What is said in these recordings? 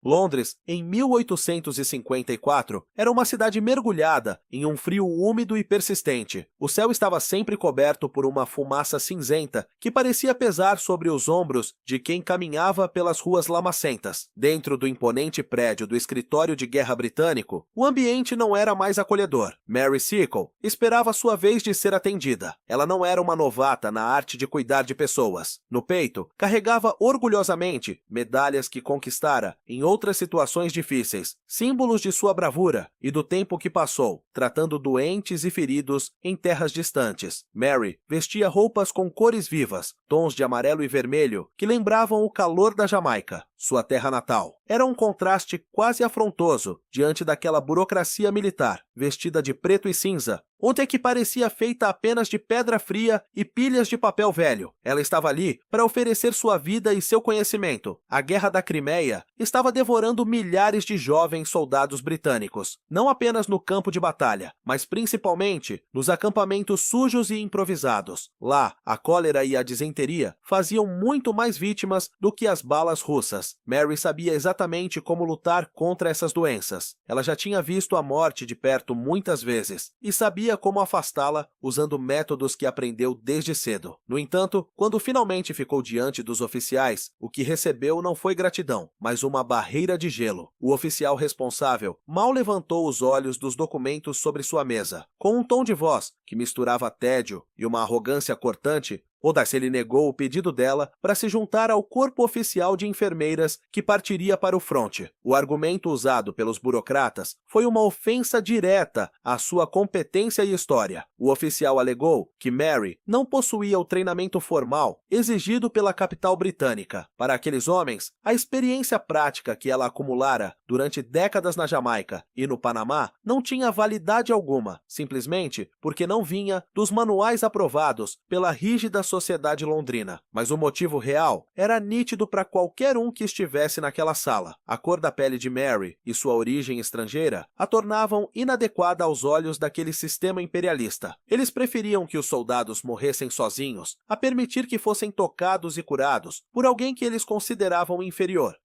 Londres, em 1854, era uma cidade mergulhada em um frio úmido e persistente. O céu estava sempre coberto por uma fumaça cinzenta que parecia pesar sobre os ombros de quem caminhava pelas ruas lamacentas. Dentro do imponente prédio do escritório de guerra britânico, o ambiente não era mais acolhedor. Mary Seacole esperava sua vez de ser atendida. Ela não era uma novata na arte de cuidar de pessoas. No peito, carregava orgulhosamente medalhas que conquistara em outras situações difíceis, símbolos de sua bravura e do tempo que passou, tratando doentes e feridos em terras distantes. Mary vestia roupas com cores vivas, tons de amarelo e vermelho, que lembravam o calor da Jamaica, sua terra natal. Era um contraste quase afrontoso diante daquela burocracia militar, vestida de preto e cinza, onde é que parecia feita apenas de pedra fria e pilhas de papel velho. Ela estava ali para oferecer sua vida e seu conhecimento. A Guerra da Crimeia estava devorando milhares de jovens soldados britânicos, não apenas no campo de batalha, mas principalmente nos acampamentos sujos e improvisados. Lá, a cólera e a disenteria faziam muito mais vítimas do que as balas russas. Mary sabia exatamente como lutar contra essas doenças. Ela já tinha visto a morte de perto muitas vezes e sabia como afastá-la usando métodos que aprendeu desde cedo. No entanto, quando finalmente ficou diante dos oficiais, o que recebeu não foi gratidão, mas uma barreira de gelo. O oficial responsável mal levantou os olhos dos documentos sobre sua mesa. Com um tom de voz que misturava tédio e uma arrogância cortante, Odace negou o pedido dela para se juntar ao corpo oficial de enfermeiras que partiria para o fronte. O argumento usado pelos burocratas foi uma ofensa direta à sua competência e história. O oficial alegou que Mary não possuía o treinamento formal exigido pela capital britânica. Para aqueles homens, a experiência prática que ela acumulara durante décadas na Jamaica e no Panamá não tinha validade alguma, simplesmente porque não vinha dos manuais aprovados pela rígida sociedade londrina. Mas o motivo real era nítido para qualquer um que estivesse naquela sala. A cor da pele de Mary e sua origem estrangeira a tornavam inadequada aos olhos daquele sistema imperialista. Eles preferiam que os soldados morressem sozinhos a permitir que fossem tocados e curados por alguém que eles consideravam inferior.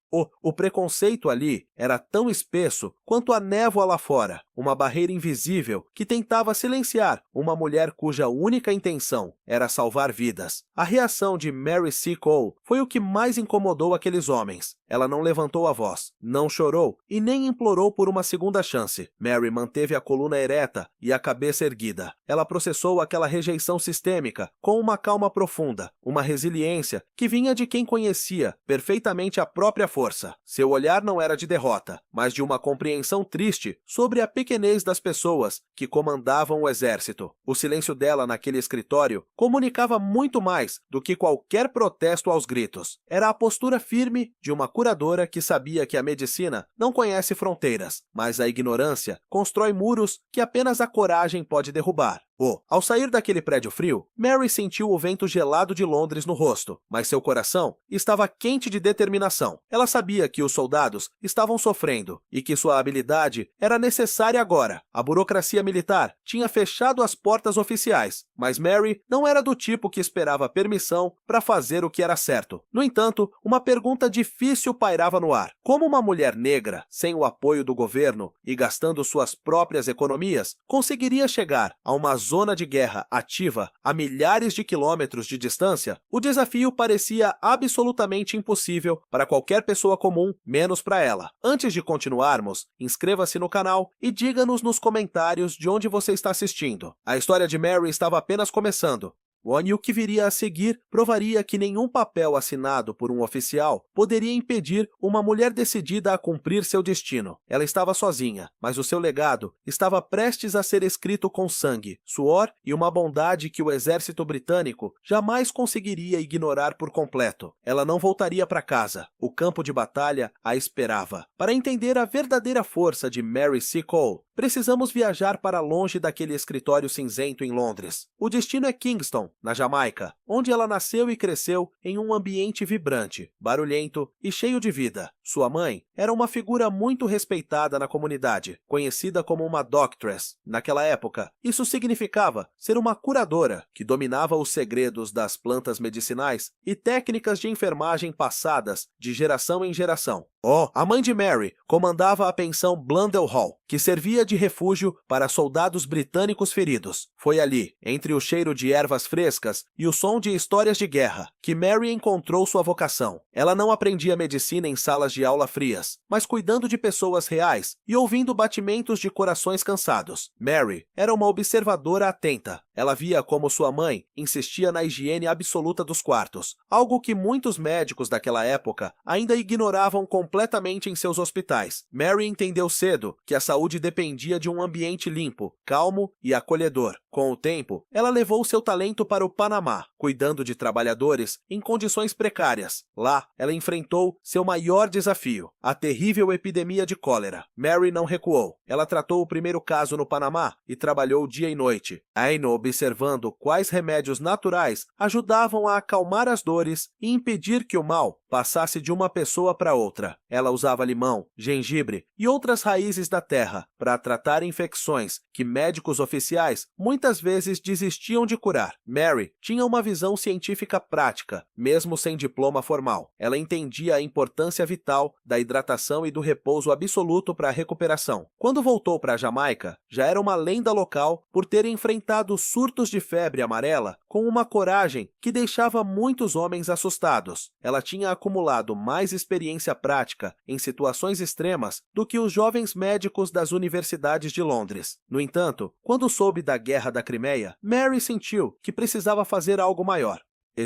O preconceito ali era tão espesso quanto a névoa lá fora, uma barreira invisível que tentava silenciar uma mulher cuja única intenção era salvar vidas. A reação de Mary Seacole foi o que mais incomodou aqueles homens. Ela não levantou a voz, não chorou e nem implorou por uma segunda chance. Mary manteve a coluna ereta e a cabeça erguida. Ela processou aquela rejeição sistêmica com uma calma profunda, uma resiliência que vinha de quem conhecia perfeitamente a própria força. Seu olhar não era de derrota, mas de uma compreensão triste sobre a pequenez das pessoas que comandavam o exército. O silêncio dela naquele escritório comunicava muito mais do que qualquer protesto aos gritos. Era a postura firme de uma curadora que sabia que a medicina não conhece fronteiras, mas a ignorância constrói muros que apenas a coragem pode derrubar. Ao sair daquele prédio frio, Mary sentiu o vento gelado de Londres no rosto, mas seu coração estava quente de determinação. Ela sabia que os soldados estavam sofrendo e que sua habilidade era necessária agora. A burocracia militar tinha fechado as portas oficiais, mas Mary não era do tipo que esperava permissão para fazer o que era certo. No entanto, uma pergunta difícil pairava no ar. Como uma mulher negra, sem o apoio do governo e gastando suas próprias economias, conseguiria chegar a uma zona de guerra ativa a milhares de quilômetros de distância? O desafio parecia absolutamente impossível para qualquer pessoa comum, menos para ela. Antes de continuarmos, inscreva-se no canal e diga-nos nos comentários de onde você está assistindo. A história de Mary estava apenas começando. E o que viria a seguir provaria que nenhum papel assinado por um oficial poderia impedir uma mulher decidida a cumprir seu destino. Ela estava sozinha, mas o seu legado estava prestes a ser escrito com sangue, suor e uma bondade que o exército britânico jamais conseguiria ignorar por completo. Ela não voltaria para casa. O campo de batalha a esperava. Para entender a verdadeira força de Mary Seacole, precisamos viajar para longe daquele escritório cinzento em Londres. O destino é Kingston, na Jamaica, onde ela nasceu e cresceu em um ambiente vibrante, barulhento e cheio de vida. Sua mãe era uma figura muito respeitada na comunidade, conhecida como uma doctress. Naquela época, isso significava ser uma curadora que dominava os segredos das plantas medicinais e técnicas de enfermagem passadas de geração em geração. A mãe de Mary comandava a pensão Blundell Hall, que servia de refúgio para soldados britânicos feridos. Foi ali, entre o cheiro de ervas frescas e o som de histórias de guerra, que Mary encontrou sua vocação. Ela não aprendia medicina em salas de aula frias, mas cuidando de pessoas reais e ouvindo batimentos de corações cansados. Mary era uma observadora atenta. Ela via como sua mãe insistia na higiene absoluta dos quartos, algo que muitos médicos daquela época ainda ignoravam completamente em seus hospitais. Mary entendeu cedo que a saúde dependia de um ambiente limpo, calmo e acolhedor. Com o tempo, ela levou seu talento para o Panamá, cuidando de trabalhadores em condições precárias. Lá, ela enfrentou seu maior desafio, a terrível epidemia de cólera. Mary não recuou. Ela tratou o primeiro caso no Panamá e trabalhou dia e noite, ainda observando quais remédios naturais ajudavam a acalmar as dores e impedir que o mal passasse de uma pessoa para outra. Ela usava limão, gengibre e outras raízes da terra para tratar infecções que médicos oficiais muitas vezes desistiam de curar. Mary tinha uma visão científica prática, mesmo sem diploma formal. Ela entendia a importância vital da hidratação e do repouso absoluto para a recuperação. Quando voltou para a Jamaica, já era uma lenda local por ter enfrentado surtos de febre amarela com uma coragem que deixava muitos homens assustados. Ela tinha acumulado mais experiência prática em situações extremas do que os jovens médicos das universidades de Londres. No entanto, quando soube da Guerra da Crimeia, Mary sentiu que precisava fazer algo maior.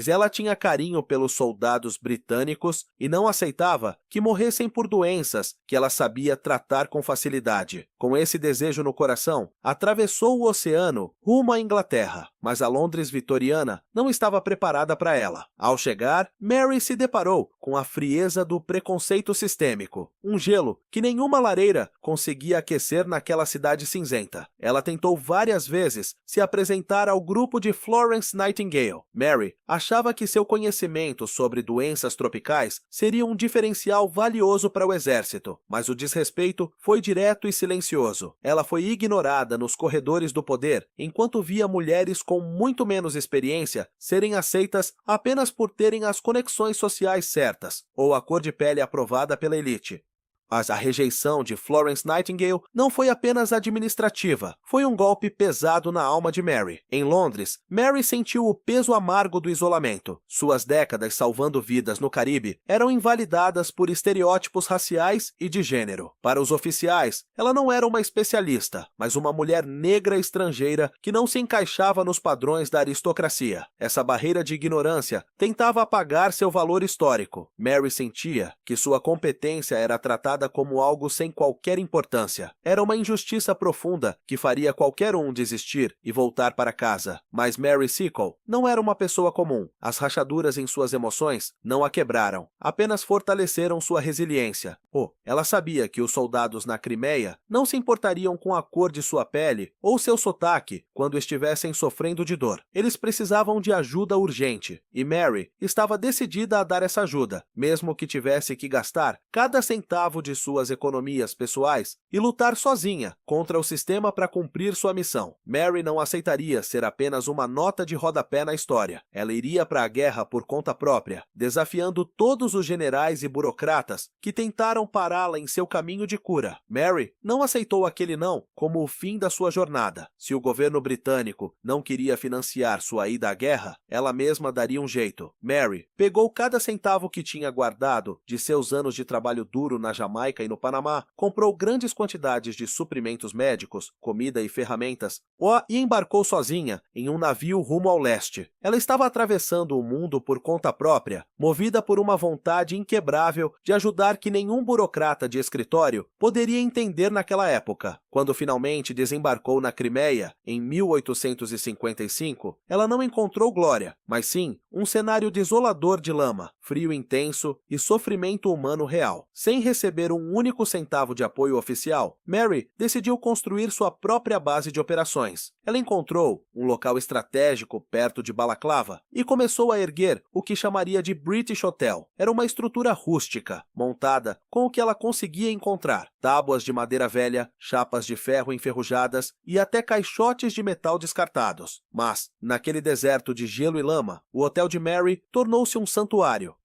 Ela tinha carinho pelos soldados britânicos e não aceitava que morressem por doenças que ela sabia tratar com facilidade. Com esse desejo no coração, atravessou o oceano rumo à Inglaterra, mas a Londres vitoriana não estava preparada para ela. Ao chegar, Mary se deparou com a frieza do preconceito sistêmico, um gelo que nenhuma lareira conseguia aquecer naquela cidade cinzenta. Ela tentou várias vezes se apresentar ao grupo de Florence Nightingale. Mary achava que seu conhecimento sobre doenças tropicais seria um diferencial valioso para o exército, mas o desrespeito foi direto e silencioso. Ela foi ignorada nos corredores do poder, enquanto via mulheres com muito menos experiência serem aceitas apenas por terem as conexões sociais certas ou a cor de pele aprovada pela elite. Mas a rejeição de Florence Nightingale não foi apenas administrativa, foi um golpe pesado na alma de Mary. Em Londres, Mary sentiu o peso amargo do isolamento. Suas décadas salvando vidas no Caribe eram invalidadas por estereótipos raciais e de gênero. Para os oficiais, ela não era uma especialista, mas uma mulher negra estrangeira que não se encaixava nos padrões da aristocracia. Essa barreira de ignorância tentava apagar seu valor histórico. Mary sentia que sua competência era tratada como algo sem qualquer importância. Era uma injustiça profunda que faria qualquer um desistir e voltar para casa. Mas Mary Seacole não era uma pessoa comum. As rachaduras em suas emoções não a quebraram, apenas fortaleceram sua resiliência. Ela sabia que os soldados na Crimeia não se importariam com a cor de sua pele ou seu sotaque quando estivessem sofrendo de dor. Eles precisavam de ajuda urgente, e Mary estava decidida a dar essa ajuda, mesmo que tivesse que gastar cada centavo de suas economias pessoais e lutar sozinha contra o sistema para cumprir sua missão. Mary não aceitaria ser apenas uma nota de rodapé na história. Ela iria para a guerra por conta própria, desafiando todos os generais e burocratas que tentaram pará-la em seu caminho de cura. Mary não aceitou aquele não como o fim da sua jornada. Se o governo britânico não queria financiar sua ida à guerra, ela mesma daria um jeito. Mary pegou cada centavo que tinha guardado de seus anos de trabalho duro na Jamaica e no Panamá, comprou grandes quantidades de suprimentos médicos, comida e ferramentas, e embarcou sozinha em um navio rumo ao leste. Ela estava atravessando o mundo por conta própria, movida por uma vontade inquebrável de ajudar que nenhum burocrata de escritório poderia entender naquela época. Quando finalmente desembarcou na Crimeia, em 1855, ela não encontrou glória, mas sim um cenário desolador de lama, frio intenso e sofrimento humano real. Sem receber ter um único centavo de apoio oficial, Mary decidiu construir sua própria base de operações. Ela encontrou um local estratégico perto de Balaclava e começou a erguer o que chamaria de British Hotel. Era uma estrutura rústica, montada com o que ela conseguia encontrar: tábuas de madeira velha, chapas de ferro enferrujadas e até caixotes de metal descartados. Mas, naquele deserto de gelo e lama, o hotel de Mary tornou-se um santuário.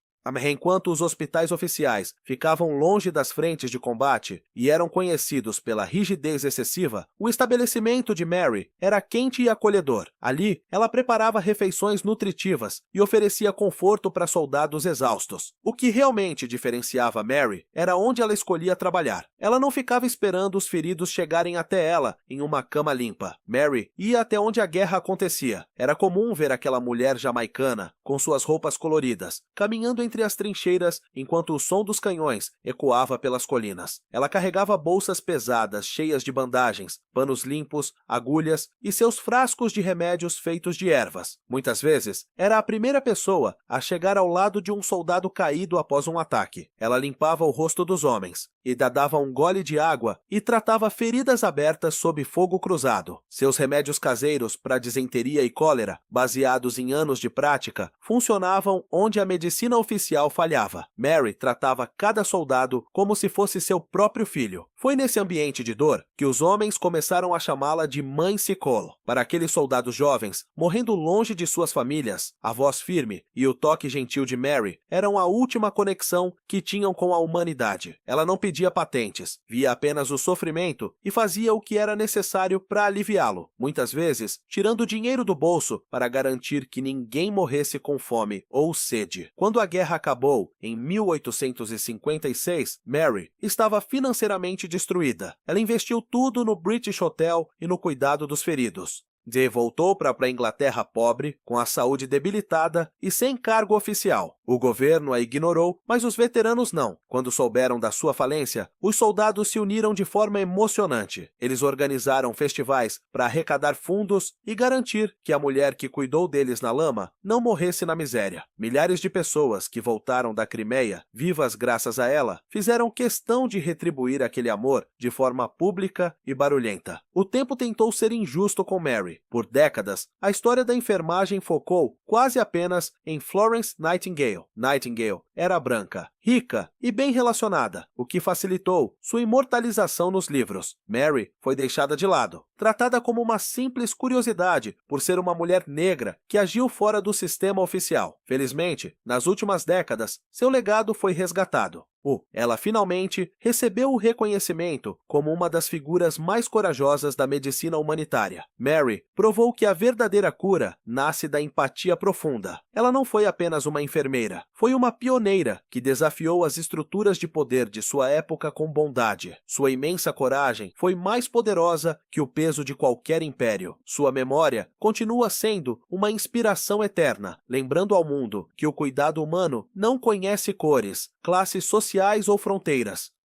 Enquanto os hospitais oficiais ficavam longe das frentes de combate e eram conhecidos pela rigidez excessiva, o estabelecimento de Mary era quente e acolhedor. Ali, ela preparava refeições nutritivas e oferecia conforto para soldados exaustos. O que realmente diferenciava Mary era onde ela escolhia trabalhar. Ela não ficava esperando os feridos chegarem até ela em uma cama limpa. Mary ia até onde a guerra acontecia. Era comum ver aquela mulher jamaicana, com suas roupas coloridas, caminhando entre as trincheiras enquanto o som dos canhões ecoava pelas colinas. Ela carregava bolsas pesadas cheias de bandagens, panos limpos, agulhas e seus frascos de remédios feitos de ervas. Muitas vezes, era a primeira pessoa a chegar ao lado de um soldado caído após um ataque. Ela limpava o rosto dos homens e dava um gole de água e tratava feridas abertas sob fogo cruzado. Seus remédios caseiros para disenteria e cólera, baseados em anos de prática, funcionavam onde a medicina oficial falhava. Mary tratava cada soldado como se fosse seu próprio filho. Foi nesse ambiente de dor que os homens começaram a chamá-la de Mãe Sicolo. Para aqueles soldados jovens, morrendo longe de suas famílias, a voz firme e o toque gentil de Mary eram a última conexão que tinham com a humanidade. Ela não pedia patentes, via apenas o sofrimento e fazia o que era necessário para aliviá-lo, muitas vezes tirando dinheiro do bolso para garantir que ninguém morresse com fome ou sede. Quando a guerra acabou, em 1856, Mary estava financeiramente destruída. Ela investiu tudo no British Hotel e no cuidado dos feridos. Voltou para a Inglaterra pobre, com a saúde debilitada e sem cargo oficial. O governo a ignorou, mas os veteranos não. Quando souberam da sua falência, os soldados se uniram de forma emocionante. Eles organizaram festivais para arrecadar fundos e garantir que a mulher que cuidou deles na lama não morresse na miséria. Milhares de pessoas que voltaram da Crimeia, vivas graças a ela, fizeram questão de retribuir aquele amor de forma pública e barulhenta. O tempo tentou ser injusto com Mary. Por décadas, a história da enfermagem focou quase apenas em Florence Nightingale. Nightingale era branca, rica e bem relacionada, o que facilitou sua imortalização nos livros. Mary foi deixada de lado, tratada como uma simples curiosidade por ser uma mulher negra que agiu fora do sistema oficial. Felizmente, nas últimas décadas, seu legado foi resgatado. Ela finalmente recebeu o reconhecimento como uma das figuras mais corajosas da medicina humanitária. Mary provou que a verdadeira cura nasce da empatia profunda. Ela não foi apenas uma enfermeira, foi uma pioneira que desafiou as estruturas de poder de sua época com bondade. Sua imensa coragem foi mais poderosa que o peso de qualquer império. Sua memória continua sendo uma inspiração eterna, lembrando ao mundo que o cuidado humano não conhece cores, classes sociais ou fronteiras.